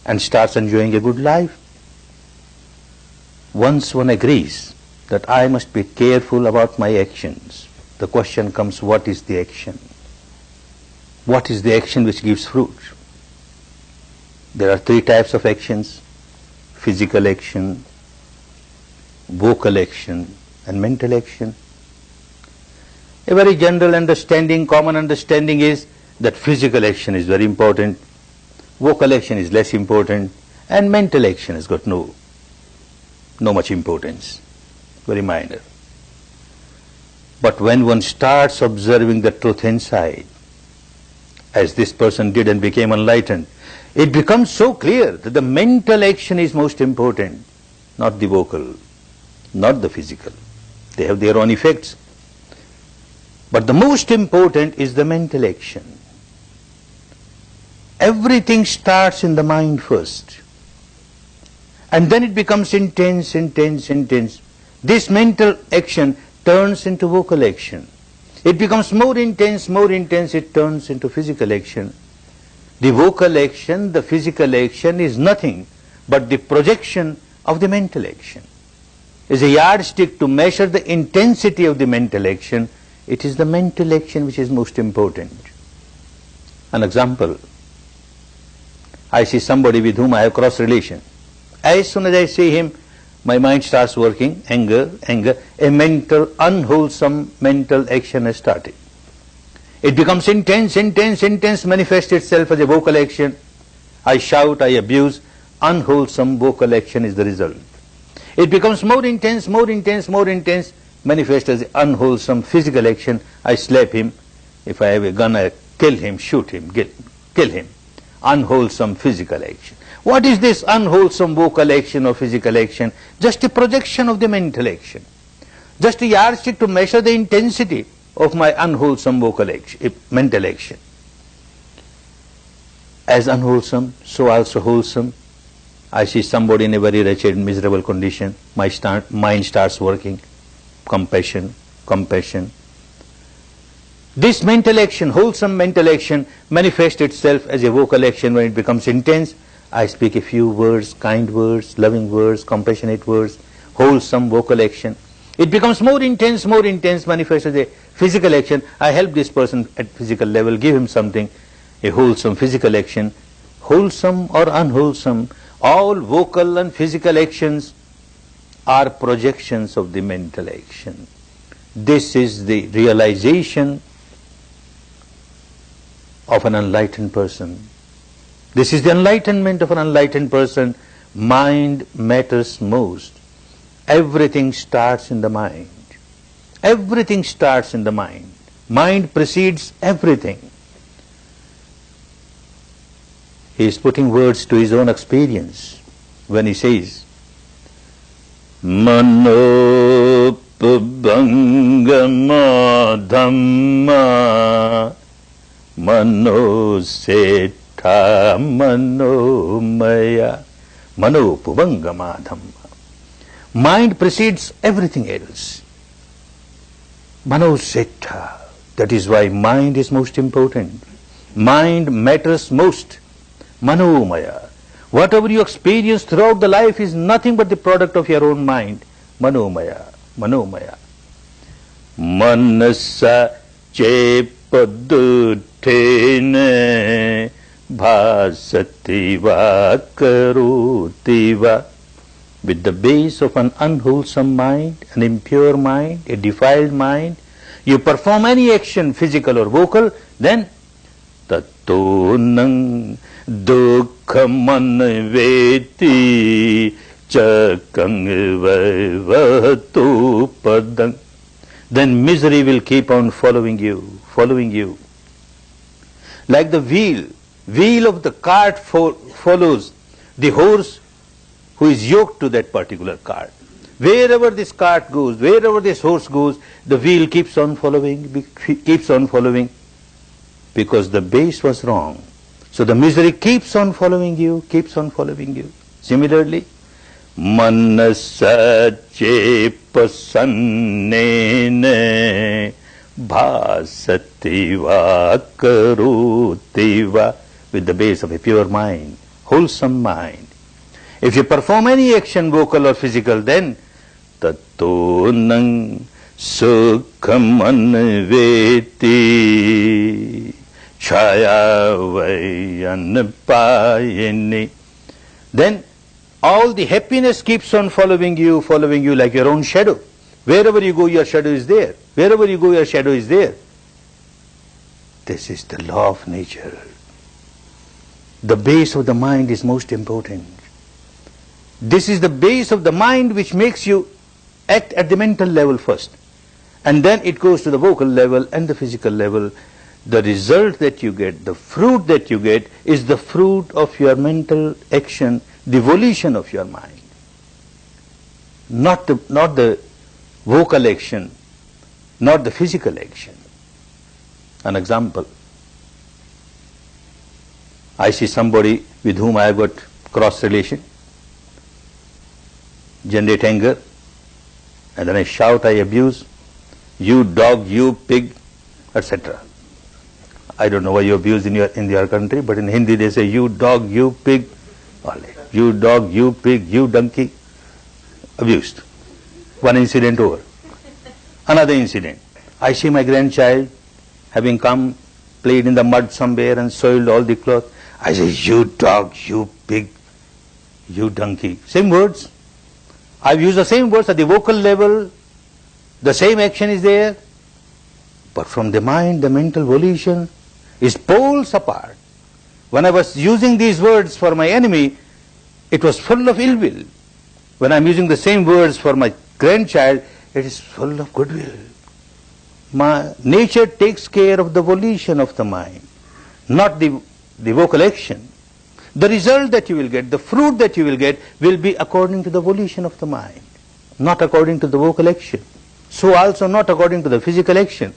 and starts enjoying a good life. Once one agrees that I must be careful about my actions, the question comes, what is the action? What is the action which gives fruit? There are 3 types of actions: physical action, vocal action, and mental action. A very general understanding, common understanding is that physical action is very important, vocal action is less important, and mental action has got no much importance, very minor. But when one starts observing the truth inside, as this person did and became enlightened, it becomes so clear that the mental action is most important, not the vocal, not the physical. They have their own effects. But the most important is the mental action. Everything starts in the mind first. And then it becomes intense, intense, intense. This mental action turns into vocal action. It becomes more intense, it turns into physical action. The vocal action, the physical action is nothing but the projection of the mental action. Is a yardstick to measure the intensity of the mental action. It is the mental action which is most important. An example. I see somebody with whom I have cross relation. As soon as I see him, my mind starts working, anger, a mental, unwholesome mental action has started. It becomes intense, manifests itself as a vocal action. I shout, I abuse, unwholesome vocal action is the result. It becomes more intense, manifests as unwholesome physical action. I slap him. If I have a gun, I kill him, shoot him, kill him. Unwholesome physical action. What is this unwholesome vocal action or physical action? Just a projection of the mental action. Just a yardstick to measure the intensity of my unwholesome vocal action, mental action. As unwholesome, so also wholesome. I see somebody in a very wretched, miserable condition. My mind starts working. Compassion. This mental action, wholesome mental action, manifests itself as a vocal action when it becomes intense. I speak a few words, kind words, loving words, compassionate words, wholesome vocal action. It becomes more intense, manifests as a physical action. I help this person at physical level, give him something, a wholesome physical action. Wholesome or unwholesome, all vocal and physical actions are projections of the mental action. This is the realization of an enlightened person. This is the enlightenment of an enlightened person. Mind matters most. Everything starts in the mind. Everything starts in the mind. Mind precedes everything. He is putting words to his own experience when he says, Manopabangama Dhamma Manoseta Manomaya Manopabangama Dhamma. Mind precedes everything else. Manoseta. That is why mind is most important. Mind matters most. Manomaya. Whatever you experience throughout the life is nothing but the product of your own mind. Manomaya. Manasa chepadutene bhasativa karutiva. With the base of an unwholesome mind, an impure mind, a defiled mind, you perform any action, physical or vocal, then tatonang dukhamanveti chakang vavatu padang. Then misery will keep on following you. Like the wheel of the cart follows the horse who is yoked to that particular cart. Wherever this cart goes, wherever this horse goes, the wheel keeps on following, because the base was wrong. So the misery keeps on following you. Similarly, manasa chepasannene bhasativa karutiva. With the base of a pure mind, wholesome mind. If you perform any action, vocal or physical, then tatonang sukhamanveti chayavayanapayini. Then all the happiness keeps on following you like your own shadow. Wherever you go, your shadow is there. This is the law of nature. The base of the mind is most important. This is the base of the mind which makes you act at the mental level first. And then it goes to the vocal level and the physical level. the result that you get, the fruit that you get, is the fruit of your mental action, the volition of your mind. Not the vocal action, not the physical action. An example. I see somebody with whom I have got cross relation, generate anger, and then I shout, I abuse, you dog, you pig, etc. I don't know why you abuse in your country, but in Hindi they say, you dog, you pig, you dog, you pig, you donkey, abused. One incident over. Another incident. I see my grandchild having come, played in the mud somewhere and soiled all the cloth. I say, you dog, you pig, you donkey. Same words. I've used the same words at the vocal level. The same action is there. But from the mind, the mental volition is poles apart. When I was using these words for my enemy, it was full of ill will. When I'm using the same words for my grandchild, it is full of goodwill. My nature takes care of the volition of the mind, not the vocal action. The result that you will get, the fruit that you will get, will be according to the volition of the mind, not according to the vocal action. So also not according to the physical action.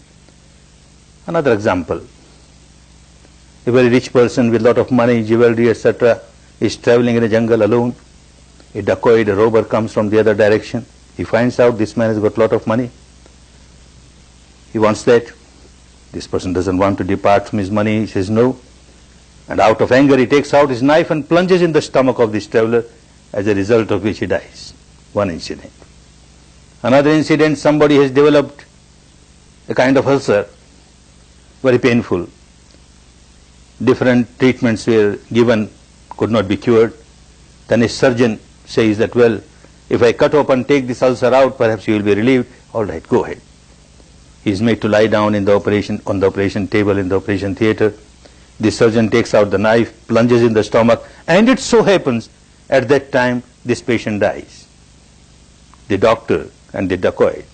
Another example. A very rich person with a lot of money, jewelry, etc., is traveling in a jungle alone. A dacoit, a robber comes from the other direction. He finds out this man has got a lot of money. He wants that. This person doesn't want to depart from his money. He says no. And out of anger, he takes out his knife and plunges in the stomach of this traveler, as a result of which he dies. One incident. Another incident, somebody has developed a kind of ulcer, very painful. Different treatments were given, could not be cured. Then a surgeon says that, well, if I cut open and take this ulcer out, perhaps you will be relieved. All right, go ahead. He is made to lie down on the operation table in the operation theater. The surgeon takes out the knife, plunges in the stomach, and it so happens at that time this patient dies. The doctor and the dacoit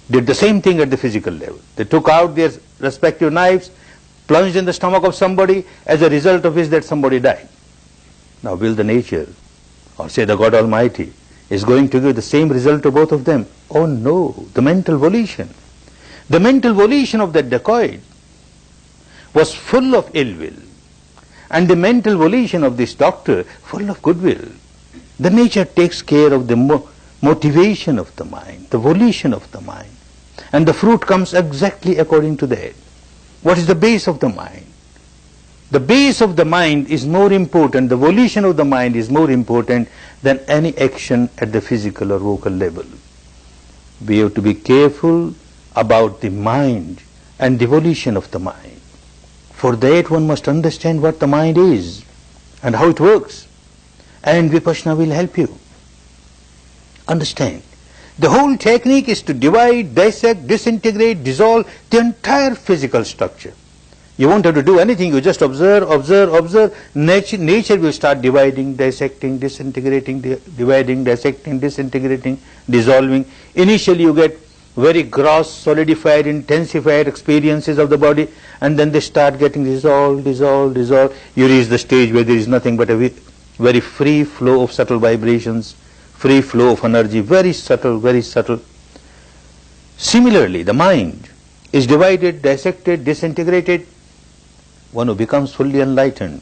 did the same thing at the physical level. They took out their respective knives, plunged in the stomach of somebody, as a result of which that somebody died. Now will the nature, or say the God Almighty, is going to give the same result to both of them? Oh no, the mental volition. The mental volition of that dacoit was full of ill will, and the mental volition of this doctor full of goodwill. The nature takes care of the motivation of the mind, the volition of the mind, and the fruit comes exactly according to that. What is the base of the mind? The base of the mind is more important, the volition of the mind is more important than any action at the physical or vocal level. We have to be careful about the mind and the volition of the mind. For that one must understand what the mind is and how it works. And Vipassana will help you understand. The whole technique is to divide, dissect, disintegrate, dissolve the entire physical structure. You won't have to do anything, you just observe, observe, observe. Nature will start dividing, dissecting, disintegrating, dividing, dissecting, disintegrating, dissolving. Initially you get very gross, solidified, intensified experiences of the body, and then they start getting dissolved, dissolved, dissolved. You reach the stage where there is nothing but a very free flow of subtle vibrations, free flow of energy, very subtle, very subtle. Similarly, the mind is divided, dissected, disintegrated. One who becomes fully enlightened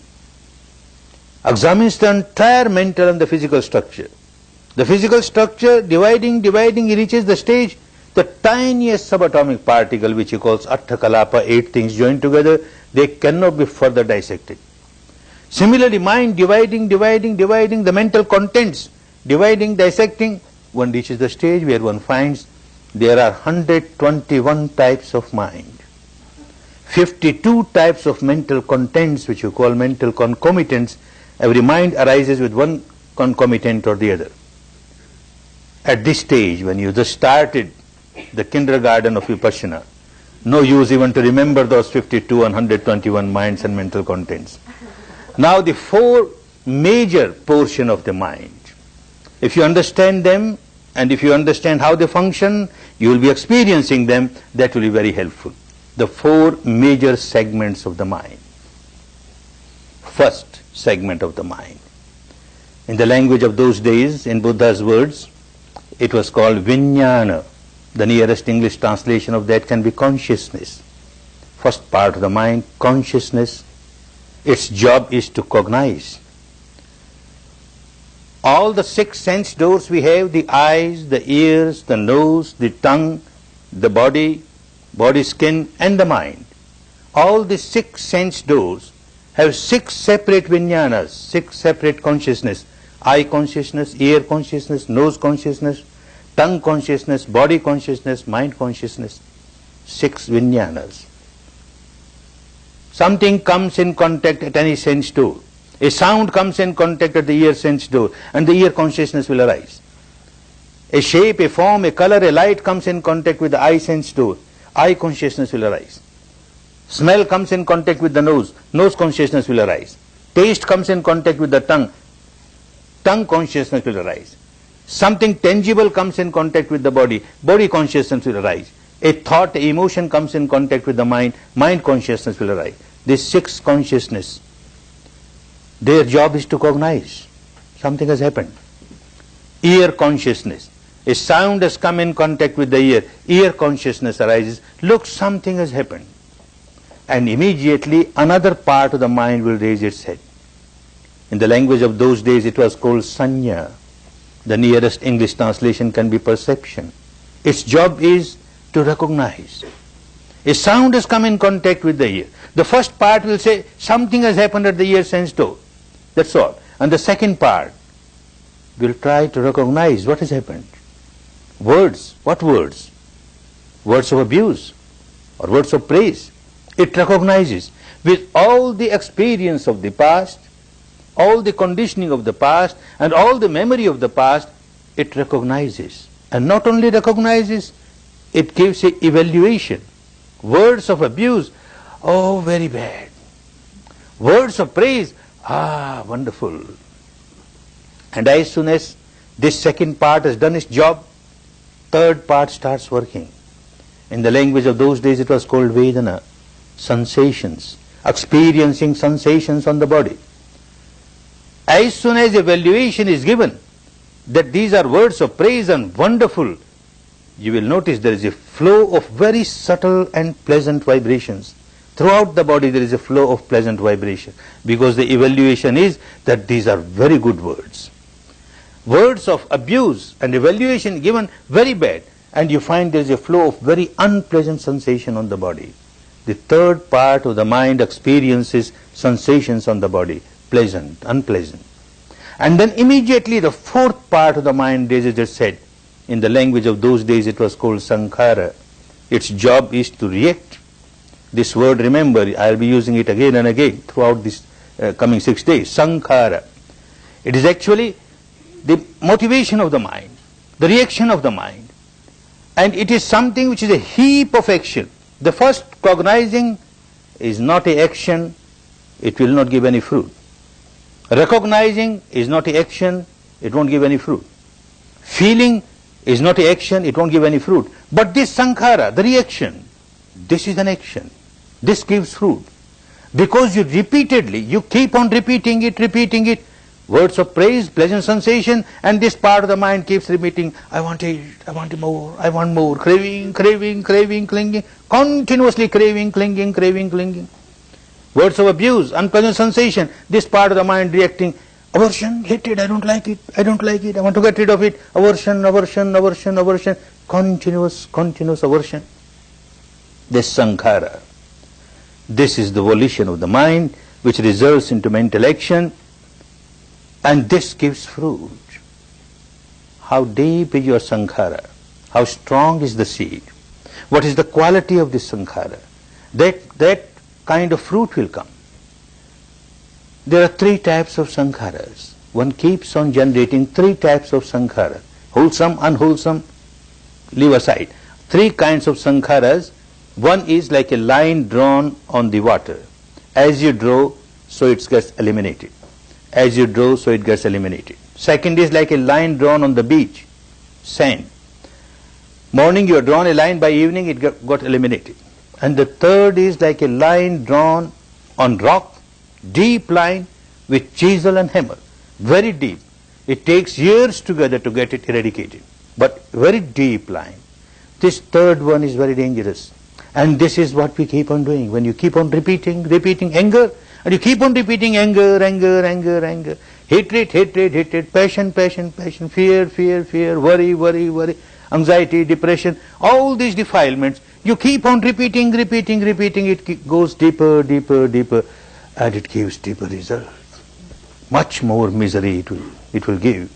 examines the entire mental and the physical structure. The physical structure, dividing, he reaches the stage, the tiniest subatomic particle, which he calls Attakalapa, 8 things joined together, they cannot be further dissected. Similarly, mind dividing, the mental contents, dividing, dissecting, one reaches the stage where one finds there are 121 types of mind, 52 types of mental contents, which you call mental concomitants. Every mind arises with one concomitant or the other. At this stage, when you just started the kindergarten of Vipassana, no use even to remember those 52 and 121 minds and mental contents. Now the 4 major portion of the mind, if you understand them and if you understand how they function, you will be experiencing them, that will be very helpful. the four major segments of the mind. First segment of the mind. In the language of those days, in Buddha's words, it was called Vijnana. The nearest English translation of that can be consciousness. First part of the mind, consciousness. Its job is to cognize. All the six sense doors we have, the eyes, the ears, the nose, the tongue, the body, skin, and the mind. All the six sense doors have six separate vijnanas, six separate consciousness. Eye consciousness, ear consciousness, nose consciousness, tongue consciousness, body consciousness, mind consciousness. Six vijnanas. Something comes in contact at any sense door. A sound comes in contact at the ear sense door, and the ear consciousness will arise. A shape, a form, a color, a light comes in contact with the eye sense door. Eye consciousness will arise. Smell comes in contact with the nose. Nose consciousness will arise. Taste comes in contact with the tongue. Tongue consciousness will arise. Something tangible comes in contact with the body. Body consciousness will arise. A thought, a emotion comes in contact with the mind. Mind consciousness will arise. These six consciousness, their job is to cognize. Something has happened. Ear consciousness. A sound has come in contact with the ear. Ear consciousness arises. Look, something has happened. And immediately another part of the mind will raise its head. In the language of those days it was called sanya. The nearest English translation can be perception. Its job is to recognize. A sound has come in contact with the ear. The first part will say something has happened at the ear sense door. That's all. And the second part will try to recognize what has happened. Words. What words? Words of abuse or words of praise. It recognizes with all the experience of the past, all the conditioning of the past, and all the memory of the past, it recognizes. And not only recognizes, it gives an evaluation. Words of abuse, oh, very bad. Words of praise, ah, wonderful. And as soon as this second part has done its job, third part starts working. In the language of those days it was called Vedana, sensations, experiencing sensations on the body. As soon as evaluation is given that these are words of praise and wonderful, you will notice there is a flow of very subtle and pleasant vibrations. Throughout the body there is a flow of pleasant vibration, because the evaluation is that these are very good words. Words of abuse and evaluation given very bad, and you find there is a flow of very unpleasant sensation on the body. The third part of the mind experiences sensations on the body, pleasant, unpleasant. And then immediately the fourth part of the mind raises its head. In the language of those days it was called sankhara. Its job is to react. This word, remember, I will be using it again and again throughout this coming 6 days. Sankhara. It is actually the motivation of the mind, the reaction of the mind. And it is something which is a heap of action. The first cognizing is not an action, it will not give any fruit. Recognizing is not an action, it won't give any fruit. Feeling is not an action, it won't give any fruit. But this sankhara, the reaction, this is an action. This gives fruit. Because you repeatedly, you keep on repeating it, words of praise, pleasant sensation, and this part of the mind keeps repeating, I want it more, I want more, craving, clinging, continuously craving, clinging. Words of abuse, unpleasant sensation, this part of the mind reacting, aversion, hatred, I don't like it, I want to get rid of it, aversion, continuous aversion. This sankhara, this is the volition of the mind which results into mental action, and this gives fruit. How deep is your sankhara? How strong is the seed? What is the quality of this sankhara? That kind of fruit will come. There are three types of sankharas. One keeps on generating three types of sankhara. Wholesome, unwholesome, leave aside. Three kinds of sankharas. One is like a line drawn on the water. As you draw, so it gets eliminated. As you draw, so it gets eliminated. Second is like a line drawn on the beach, sand. Morning you have drawn a line, by evening it got eliminated. And the third is like a line drawn on rock, deep line with chisel and hammer, very deep. It takes years together to get it eradicated, but very deep line. This third one is very dangerous. And this is what we keep on doing. When you keep on repeating anger, and you keep on repeating anger, hatred, passion, fear, worry, anxiety, depression, all these defilements, you keep on repeating, it goes deeper, and it gives deeper results. Much more misery it will give.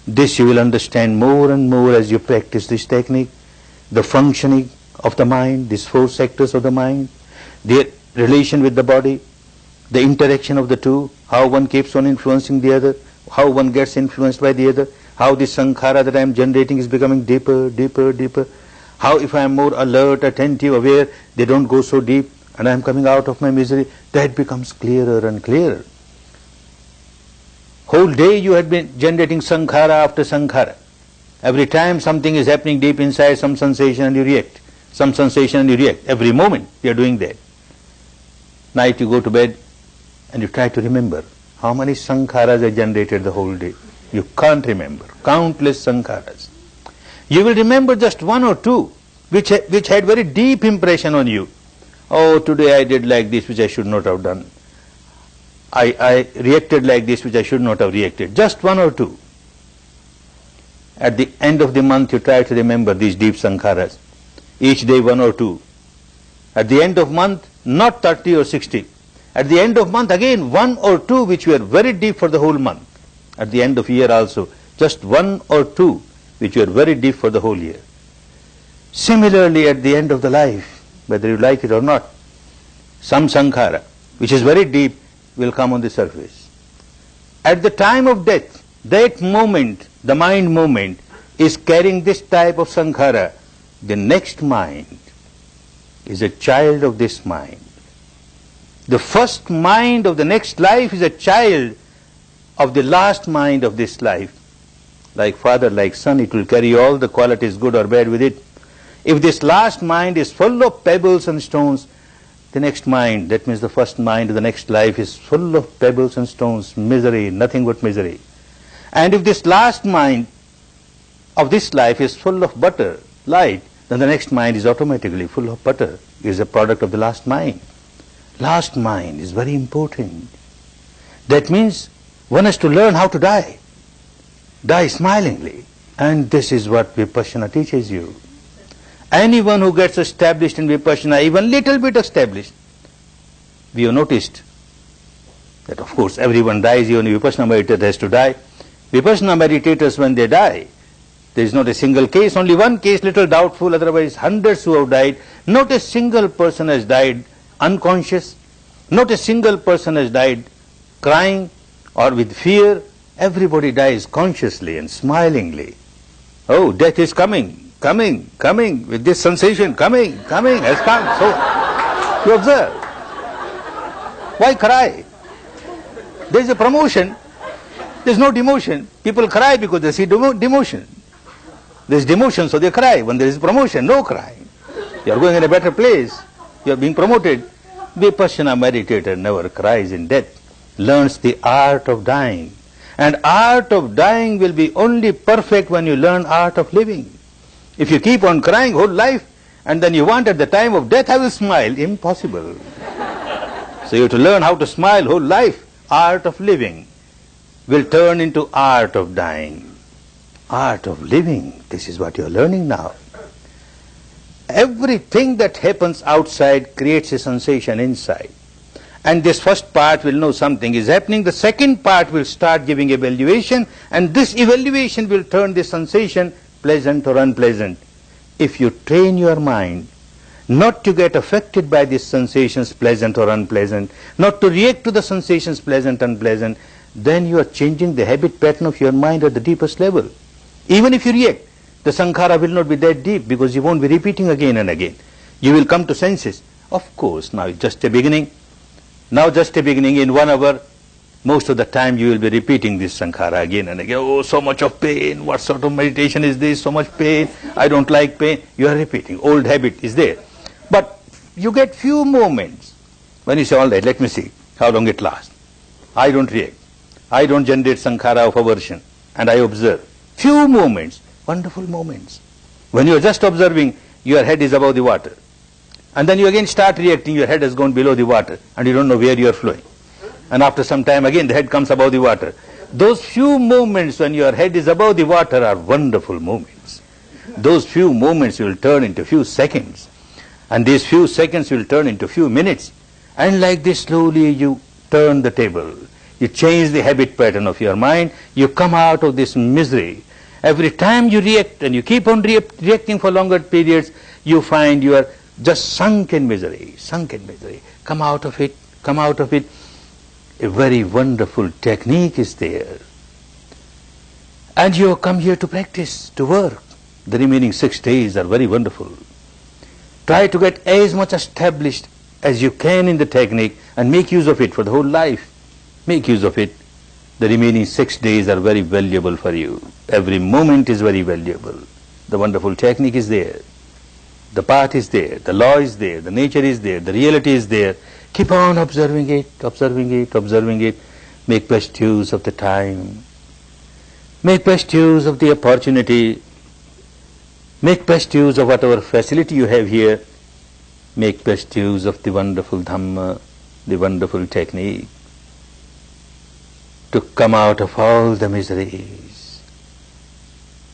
This you will understand more and more as you practice this technique, the functioning of the mind, these four sectors of the mind, their relation with the body, the interaction of the two, how one keeps on influencing the other, how one gets influenced by the other, how the sankhara that I am generating is becoming deeper, how if I am more alert, attentive, aware, they don't go so deep and I am coming out of my misery, that becomes clearer and clearer. Whole day you had been generating sankhara after sankhara. Every time something is happening deep inside, some sensation and you react. Some sensation and you react. Every moment you are doing that. Night you go to bed and you try to remember how many sankharas are generated the whole day. You can't remember. Countless sankharas. You will remember just one or two which had very deep impression on you. Oh, today I did like this which I should not have done. I reacted like this which I should not have reacted. Just one or two. At the end of the month you try to remember these deep sankharas. Each day one or two. At the end of month, not 30 or 60. At the end of month again one or two which were very deep for the whole month. At the end of year also, just one or two which were very deep for the whole year. Similarly at the end of the life, whether you like it or not, some sankhara which is very deep will come on the surface. At the time of death, that moment, the mind moment, is carrying this type of sankhara. The next mind is a child of this mind. The first mind of the next life is a child of the last mind of this life. Like father, like son, it will carry all the qualities, good or bad, with it. If this last mind is full of pebbles and stones, the next mind, that means the first mind of the next life, is full of pebbles and stones, misery, nothing but misery. And if this last mind of this life is full of butter, light, then the next mind is automatically full of butter. It is a product of the last mind. Last mind is very important. That means one has to learn how to die. Die smilingly. And this is what Vipassana teaches you. Anyone who gets established in Vipassana, even little bit established, we have noticed that of course everyone dies, even a Vipassana meditator has to die. Vipassana meditators, when they die, there is not a single case, only one case little doubtful, otherwise hundreds who have died. Not a single person has died unconscious, not a single person has died crying or with fear. Everybody dies consciously and smilingly. Oh, death is coming, with this sensation, coming, has come. So, you observe. Why cry? There is a promotion, there is no demotion. People cry because they see demotion. There is demotion, so they cry. When there is promotion, no crying. You are going in a better place. You are being promoted. Vipassana meditator never cries in death. Learns the art of dying. And art of dying will be only perfect when you learn art of living. If you keep on crying whole life, and then you want at the time of death, I will smile. Impossible. So you have to learn how to smile whole life. Art of living will turn into art of dying. Art of living, this is what you are learning now. Everything that happens outside creates a sensation inside. And this first part will know something is happening. The second part will start giving evaluation, and this evaluation will turn the sensation pleasant or unpleasant. If you train your mind not to get affected by these sensations, pleasant or unpleasant, not to react to the sensations, pleasant, unpleasant, then you are changing the habit pattern of your mind at the deepest level. Even if you react, the sankhara will not be that deep because you won't be repeating again and again. You will come to senses. Of course, now it's just a beginning. Now just a beginning, in 1 hour, most of the time you will be repeating this sankhara again and again. Oh, so much of pain, what sort of meditation is this, so much pain, I don't like pain. You are repeating, old habit is there. But you get few moments when you say, all right, let me see how long it lasts. I don't react. I don't generate sankhara of aversion. And I observe. Few moments, wonderful moments. When you are just observing, your head is above the water. And then you again start reacting, your head has gone below the water, and you don't know where you are flowing. And after some time again the head comes above the water. Those few moments when your head is above the water are wonderful moments. Those few moments will turn into few seconds. And these few seconds will turn into few minutes. And like this slowly you turn the table. You change the habit pattern of your mind. You come out of this misery. Every time you react and you keep on reacting for longer periods, you find you are just sunk in misery, sunk in misery. Come out of it, come out of it. A very wonderful technique is there. And you have come here to practice, to work. The remaining 6 days are very wonderful. Try to get as much established as you can in the technique and make use of it for the whole life. Make use of it. The remaining 6 days are very valuable for you. Every moment is very valuable. The wonderful technique is there. The path is there. The law is there. The nature is there. The reality is there. Keep on observing it, observing it, observing it. Make best use of the time. Make best use of the opportunity. Make best use of whatever facility you have here. Make best use of the wonderful Dhamma, the wonderful technique, to come out of all the miseries,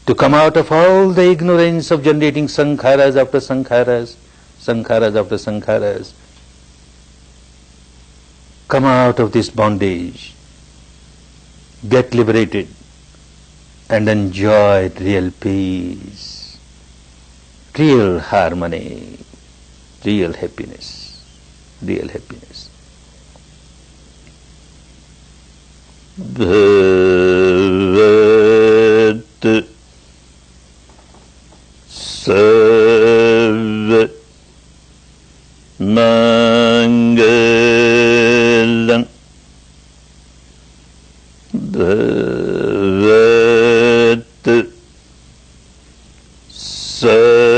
to come out of all the ignorance of generating sankharas after sankharas, sankharas after sankharas. Come out of this bondage, get liberated, and enjoy real peace, real harmony, real happiness, real happiness. Bhavat Sarva Mangalam Bhavat Sarva